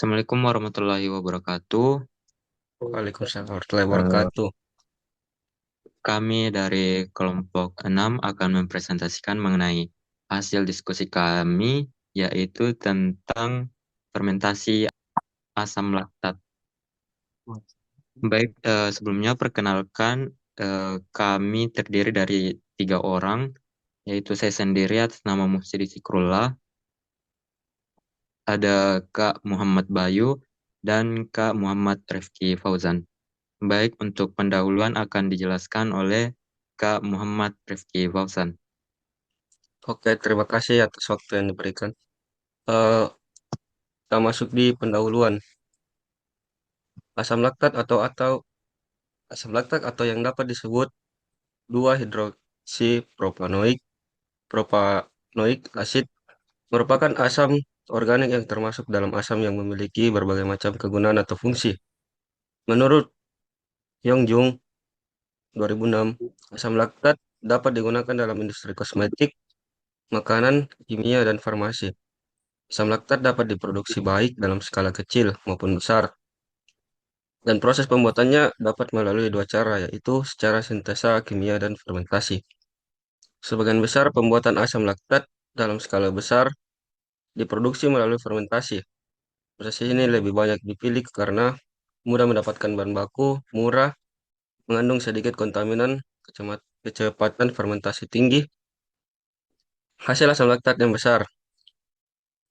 Assalamualaikum warahmatullahi wabarakatuh. Waalaikumsalam warahmatullahi Eh, wabarakatuh. Kami dari kelompok 6 akan mempresentasikan mengenai hasil diskusi kami, yaitu tentang fermentasi asam laktat. Baik, sebelumnya perkenalkan, kami terdiri dari 3 orang, yaitu saya sendiri atas nama Muhsin Zikrullah, ada Kak Muhammad Bayu, dan Kak Muhammad Rifki Fauzan. Baik, untuk pendahuluan akan dijelaskan oleh Kak Muhammad Rifki Fauzan. Oke, terima kasih atas waktu yang diberikan. Eh, Kita masuk di pendahuluan. Asam laktat atau asam laktat atau yang dapat disebut 2-hidroksipropanoik propanoik asid merupakan asam organik yang termasuk dalam asam yang memiliki berbagai macam kegunaan atau fungsi. Menurut Yongjung 2006, asam laktat dapat digunakan dalam industri kosmetik, makanan, kimia, dan farmasi. Asam laktat dapat diproduksi baik dalam skala kecil maupun besar, dan proses pembuatannya dapat melalui dua cara, yaitu secara sintesa kimia dan fermentasi. Sebagian besar pembuatan asam laktat dalam skala besar diproduksi melalui fermentasi. Proses ini lebih banyak dipilih karena mudah mendapatkan bahan baku, murah, mengandung sedikit kontaminan, kecepatan fermentasi tinggi, hasil asam laktat yang besar,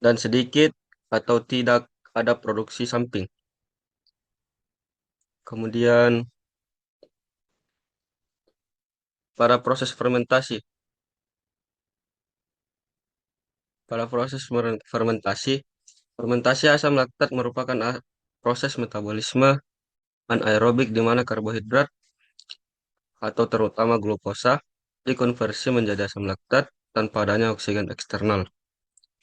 dan sedikit atau tidak ada produksi samping. Kemudian pada proses fermentasi, pada proses fermentasi, fermentasi asam laktat merupakan proses metabolisme anaerobik di mana karbohidrat atau terutama glukosa dikonversi menjadi asam laktat tanpa adanya oksigen eksternal.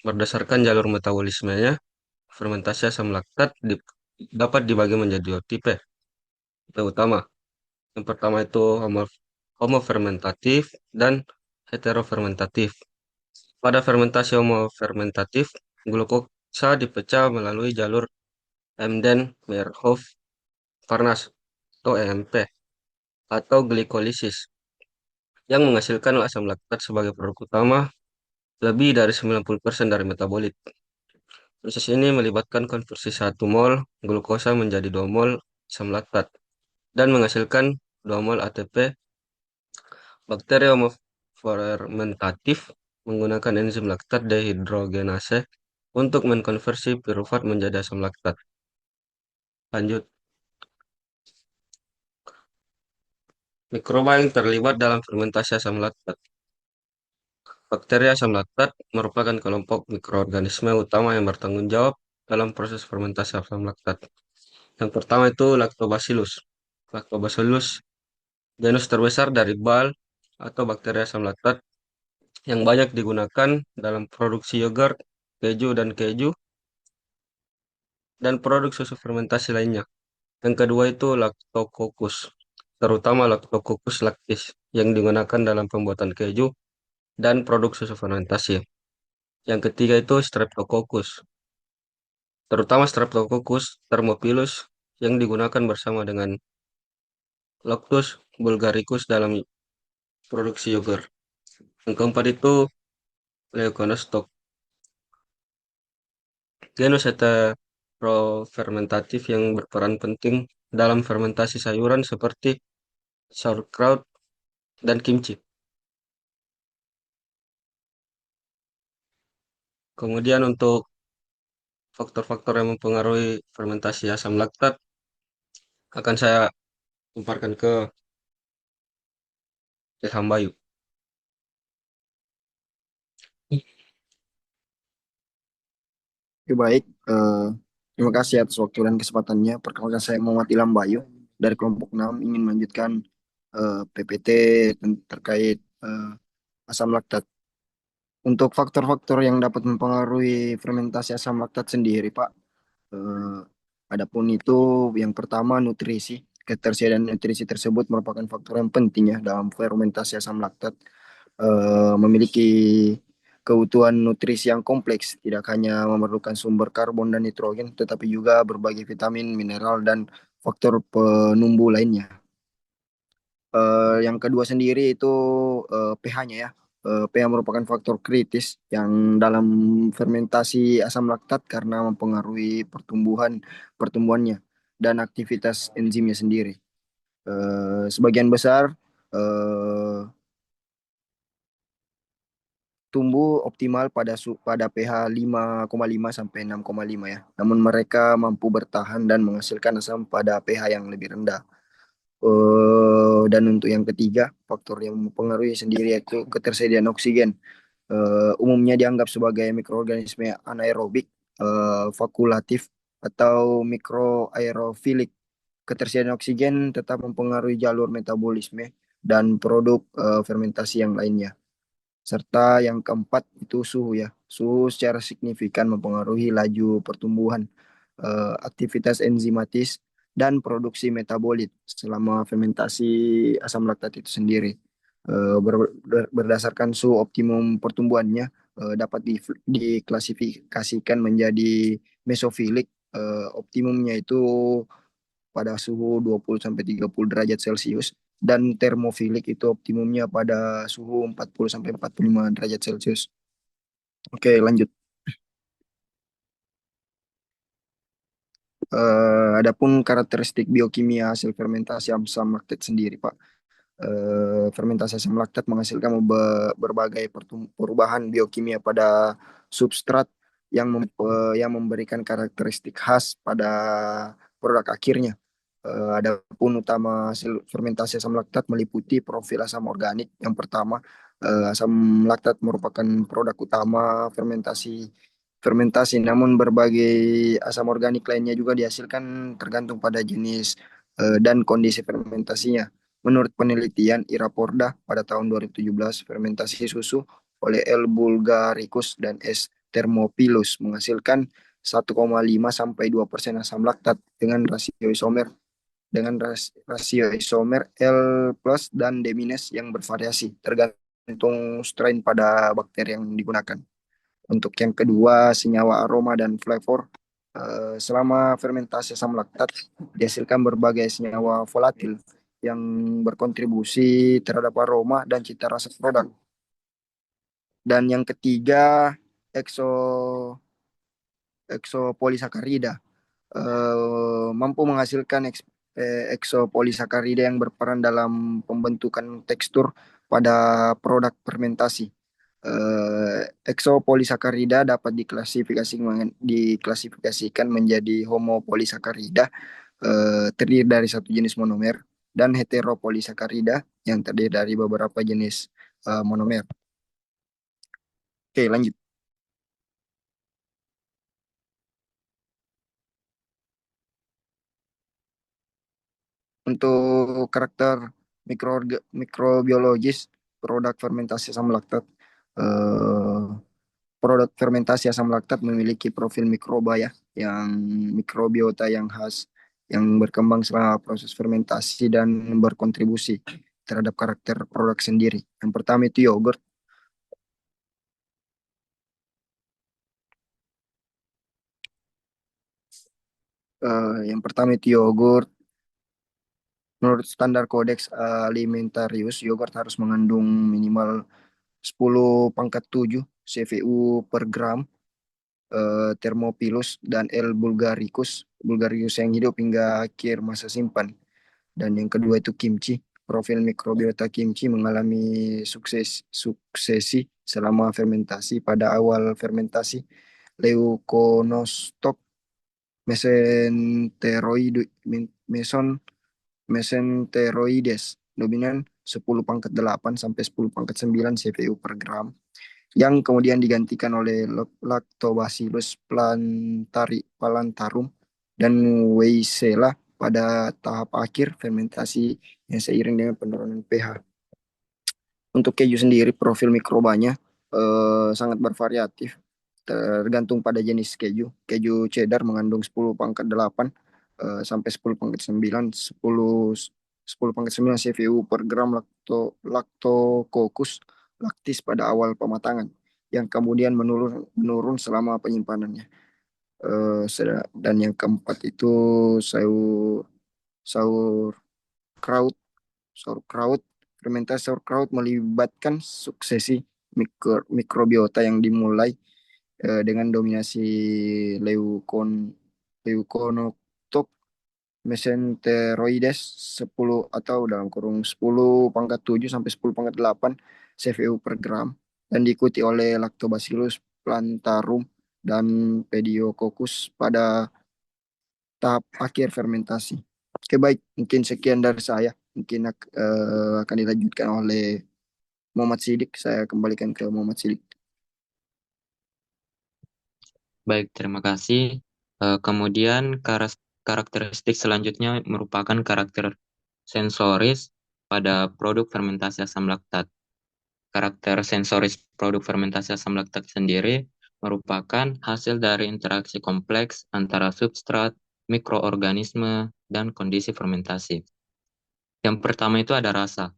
Berdasarkan jalur metabolismenya, fermentasi asam laktat dapat dibagi menjadi dua tipe. Tipe utama. Yang pertama itu homofermentatif dan heterofermentatif. Pada fermentasi homofermentatif, glukosa dipecah melalui jalur Embden-Meyerhof-Farnas atau EMP atau glikolisis yang menghasilkan asam laktat sebagai produk utama lebih dari 90% dari metabolit. Proses ini melibatkan konversi 1 mol glukosa menjadi 2 mol asam laktat dan menghasilkan 2 mol ATP. Bakteri homofermentatif menggunakan enzim laktat dehidrogenase untuk menkonversi piruvat menjadi asam laktat. Lanjut, mikroba yang terlibat dalam fermentasi asam laktat. Bakteri asam laktat merupakan kelompok mikroorganisme utama yang bertanggung jawab dalam proses fermentasi asam laktat. Yang pertama itu Lactobacillus. Lactobacillus, genus terbesar dari bal atau bakteri asam laktat yang banyak digunakan dalam produksi yogurt, keju, dan produk susu fermentasi lainnya. Yang kedua itu Lactococcus, terutama Lactococcus lactis yang digunakan dalam pembuatan keju dan produk susu fermentasi. Yang ketiga itu Streptococcus, terutama Streptococcus thermophilus yang digunakan bersama dengan Lactus bulgaricus dalam produksi yogurt. Yang keempat itu Leuconostoc, genus heterofermentatif yang berperan penting dalam fermentasi sayuran seperti sauerkraut dan kimchi. Kemudian untuk faktor-faktor yang mempengaruhi fermentasi asam laktat akan saya paparkan ke Ilham Bayu. Oke, baik. Terima kasih atas waktu dan kesempatannya. Perkenalkan saya Muhammad Ilham Bayu dari kelompok 6 ingin melanjutkan PPT terkait asam laktat. Untuk faktor-faktor yang dapat mempengaruhi fermentasi asam laktat sendiri, Pak. Eh, Adapun itu yang pertama nutrisi. Ketersediaan nutrisi tersebut merupakan faktor yang penting ya dalam fermentasi asam laktat. Memiliki keutuhan nutrisi yang kompleks, tidak hanya memerlukan sumber karbon dan nitrogen, tetapi juga berbagai vitamin, mineral, dan faktor penumbuh lainnya. Yang kedua sendiri itu pH-nya ya. pH merupakan faktor kritis yang dalam fermentasi asam laktat karena mempengaruhi pertumbuhannya dan aktivitas enzimnya sendiri. Sebagian besar eh, tumbuh optimal pada pH 5,5 sampai 6,5 ya. Namun mereka mampu bertahan dan menghasilkan asam pada pH yang lebih rendah. Dan untuk yang ketiga, faktor yang mempengaruhi sendiri yaitu ketersediaan oksigen. Umumnya dianggap sebagai mikroorganisme anaerobik, fakulatif, atau mikroaerofilik. Ketersediaan oksigen tetap mempengaruhi jalur metabolisme dan produk fermentasi yang lainnya. Serta yang keempat itu suhu ya. Suhu secara signifikan mempengaruhi laju pertumbuhan, aktivitas enzimatis, dan produksi metabolit selama fermentasi asam laktat itu sendiri. Berdasarkan suhu optimum pertumbuhannya dapat diklasifikasikan menjadi mesofilik. Optimumnya itu pada suhu 20 sampai 30 derajat Celcius dan termofilik itu optimumnya pada suhu 40 sampai 45 derajat Celcius. Oke, lanjut. Adapun karakteristik biokimia hasil fermentasi asam laktat sendiri, Pak. Fermentasi asam laktat menghasilkan berbagai perubahan biokimia pada substrat yang memberikan karakteristik khas pada produk akhirnya. Adapun utama hasil fermentasi asam laktat meliputi profil asam organik. Yang pertama, asam laktat merupakan produk utama fermentasi fermentasi, namun berbagai asam organik lainnya juga dihasilkan tergantung pada jenis dan kondisi fermentasinya. Menurut penelitian Iraporda pada tahun 2017, fermentasi susu oleh L. bulgaricus dan S. thermophilus menghasilkan 1,5 sampai 2% asam laktat dengan rasio isomer L plus dan D minus yang bervariasi tergantung strain pada bakteri yang digunakan. Untuk yang kedua, senyawa aroma dan flavor. Selama fermentasi asam laktat dihasilkan berbagai senyawa volatil yang berkontribusi terhadap aroma dan cita rasa produk. Dan yang ketiga, ekso eksopolisakarida mampu menghasilkan eksopolisakarida yang berperan dalam pembentukan tekstur pada produk fermentasi. Eksopolisakarida dapat diklasifikasikan menjadi homopolisakarida terdiri dari satu jenis monomer dan heteropolisakarida yang terdiri dari beberapa jenis monomer. Oke, lanjut. Untuk karakter mikrobiologis produk fermentasi asam laktat, eh, produk fermentasi asam laktat memiliki profil mikroba ya, yang mikrobiota yang khas, yang berkembang selama proses fermentasi dan berkontribusi terhadap karakter produk sendiri. Yang pertama itu yogurt. Yang pertama itu yogurt. Menurut standar Kodeks Alimentarius, yogurt harus mengandung minimal 10 pangkat 7 CFU per gram. Thermophilus dan L. bulgaricus yang hidup hingga akhir masa simpan. Dan yang kedua itu kimchi. Profil mikrobiota kimchi mengalami suksesi selama fermentasi. Pada awal fermentasi, Leuconostoc meson mesenteroides dominan 10 pangkat 8 sampai 10 pangkat 9 CFU per gram, yang kemudian digantikan oleh Lactobacillus plantarum dan Weissella pada tahap akhir fermentasi yang seiring dengan penurunan pH. Untuk keju sendiri, profil mikrobanya sangat bervariatif, tergantung pada jenis keju. Keju cheddar mengandung 10 pangkat 8 sampai 10 pangkat 9, 10 pangkat 9 CFU per gram lactococus lactis pada awal pematangan. yang kemudian menurun selama penyimpanannya. Dan yang keempat itu sayur sayur kraut. Sauerkraut, fermentasi sauerkraut melibatkan suksesi mikrobiota yang dimulai dengan dominasi leukonotok mesenteroides 10 atau dalam kurung 10⁻7 sampai 10⁻8 CFU per gram dan diikuti oleh Lactobacillus plantarum dan Pediococcus pada tahap akhir fermentasi. Oke, baik, mungkin sekian dari saya. Mungkin akan dilanjutkan oleh Muhammad Sidik. Saya kembalikan ke Muhammad Sidik. Baik, terima kasih. Kemudian karakteristik selanjutnya merupakan karakter sensoris pada produk fermentasi asam laktat. Karakter sensoris produk fermentasi asam laktat sendiri merupakan hasil dari interaksi kompleks antara substrat, mikroorganisme, dan kondisi fermentasi. Yang pertama itu ada rasa.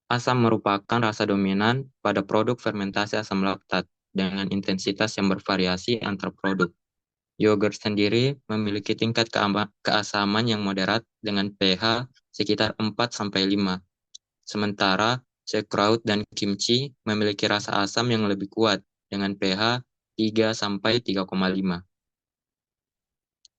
Asam merupakan rasa dominan pada produk fermentasi asam laktat dengan intensitas yang bervariasi antar produk. Yogurt sendiri memiliki tingkat keasaman yang moderat dengan pH sekitar 4-5. Sementara sauerkraut dan kimchi memiliki rasa asam yang lebih kuat dengan pH 3-3,5.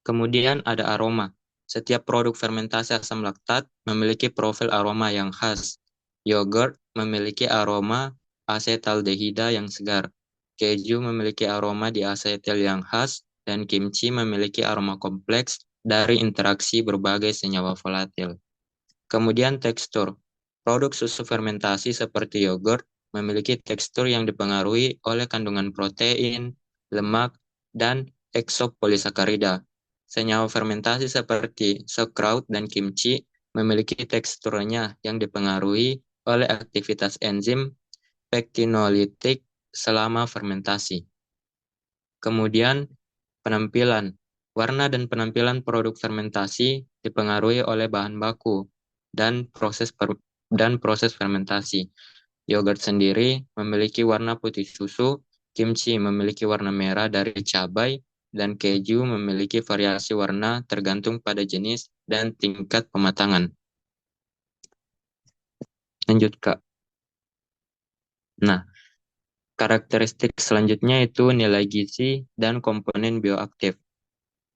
Kemudian ada aroma. Setiap produk fermentasi asam laktat memiliki profil aroma yang khas. Yogurt memiliki aroma asetaldehida yang segar. Keju memiliki aroma diasetil yang khas dan kimchi memiliki aroma kompleks dari interaksi berbagai senyawa volatil. Kemudian tekstur. Produk susu fermentasi seperti yogurt memiliki tekstur yang dipengaruhi oleh kandungan protein, lemak, dan eksopolisakarida. Senyawa fermentasi seperti sauerkraut dan kimchi memiliki teksturnya yang dipengaruhi oleh aktivitas enzim pektinolitik selama fermentasi. Kemudian penampilan. Warna dan penampilan produk fermentasi dipengaruhi oleh bahan baku dan proses fermentasi. Yogurt sendiri memiliki warna putih susu, kimchi memiliki warna merah dari cabai, dan keju memiliki variasi warna tergantung pada jenis dan tingkat pematangan. Lanjut, Kak. Nah, karakteristik selanjutnya itu nilai gizi dan komponen bioaktif.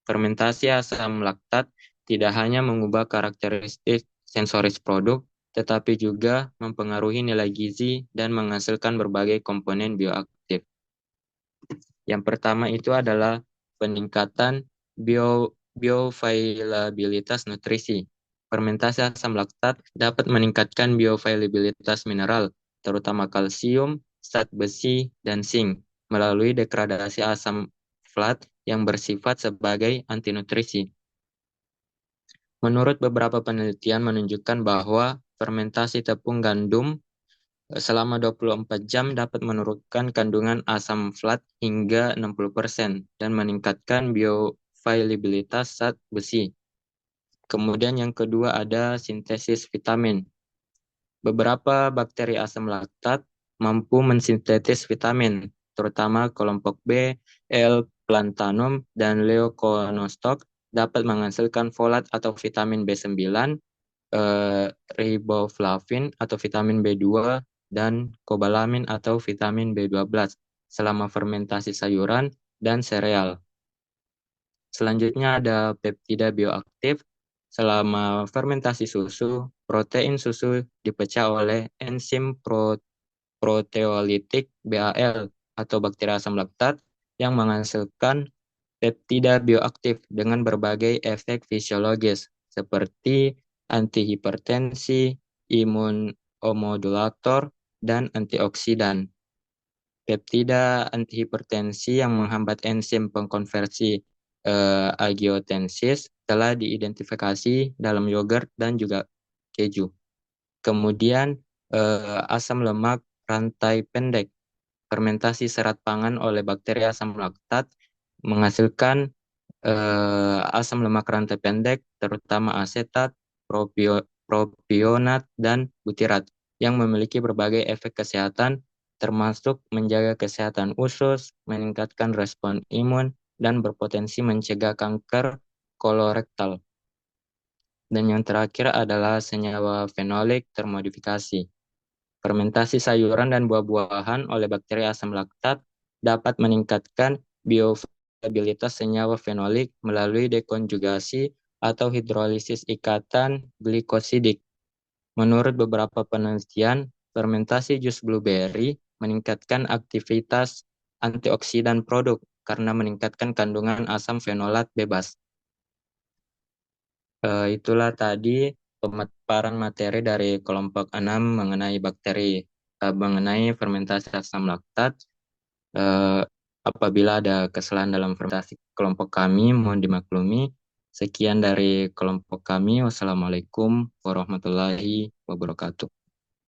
Fermentasi asam laktat tidak hanya mengubah karakteristik sensoris produk, tetapi juga mempengaruhi nilai gizi dan menghasilkan berbagai komponen bioaktif. Yang pertama itu adalah peningkatan bioavailabilitas nutrisi. Fermentasi asam laktat dapat meningkatkan bioavailabilitas mineral, terutama kalsium, zat besi, dan zinc, melalui degradasi asam flat yang bersifat sebagai antinutrisi. Menurut beberapa penelitian menunjukkan bahwa fermentasi tepung gandum selama 24 jam dapat menurunkan kandungan asam flat hingga 60% dan meningkatkan bioavailabilitas zat besi. Kemudian yang kedua ada sintesis vitamin. Beberapa bakteri asam laktat mampu mensintetis vitamin, terutama kelompok B, L. plantanum, dan Leuconostoc dapat menghasilkan folat atau vitamin B9, riboflavin atau vitamin B2, dan kobalamin atau vitamin B12 selama fermentasi sayuran dan sereal. Selanjutnya ada peptida bioaktif. Selama fermentasi susu, protein susu dipecah oleh enzim proteolitik BAL atau bakteri asam laktat yang menghasilkan peptida bioaktif dengan berbagai efek fisiologis seperti antihipertensi, imunomodulator, dan antioksidan. Peptida antihipertensi yang menghambat enzim pengkonversi angiotensin telah diidentifikasi dalam yogurt dan juga keju. Kemudian asam lemak rantai pendek. Fermentasi serat pangan oleh bakteri asam laktat menghasilkan asam lemak rantai pendek, terutama asetat, propionat, dan butirat, yang memiliki berbagai efek kesehatan termasuk menjaga kesehatan usus, meningkatkan respon imun, dan berpotensi mencegah kanker kolorektal. Dan yang terakhir adalah senyawa fenolik termodifikasi. Fermentasi sayuran dan buah-buahan oleh bakteri asam laktat dapat meningkatkan biostabilitas senyawa fenolik melalui dekonjugasi atau hidrolisis ikatan glikosidik. Menurut beberapa penelitian, fermentasi jus blueberry meningkatkan aktivitas antioksidan produk karena meningkatkan kandungan asam fenolat bebas. Itulah tadi pemaparan materi dari kelompok 6 mengenai bakteri, mengenai fermentasi asam laktat. Apabila ada kesalahan dalam fermentasi kelompok kami, mohon dimaklumi. Sekian dari kelompok kami. Wassalamualaikum warahmatullahi wabarakatuh.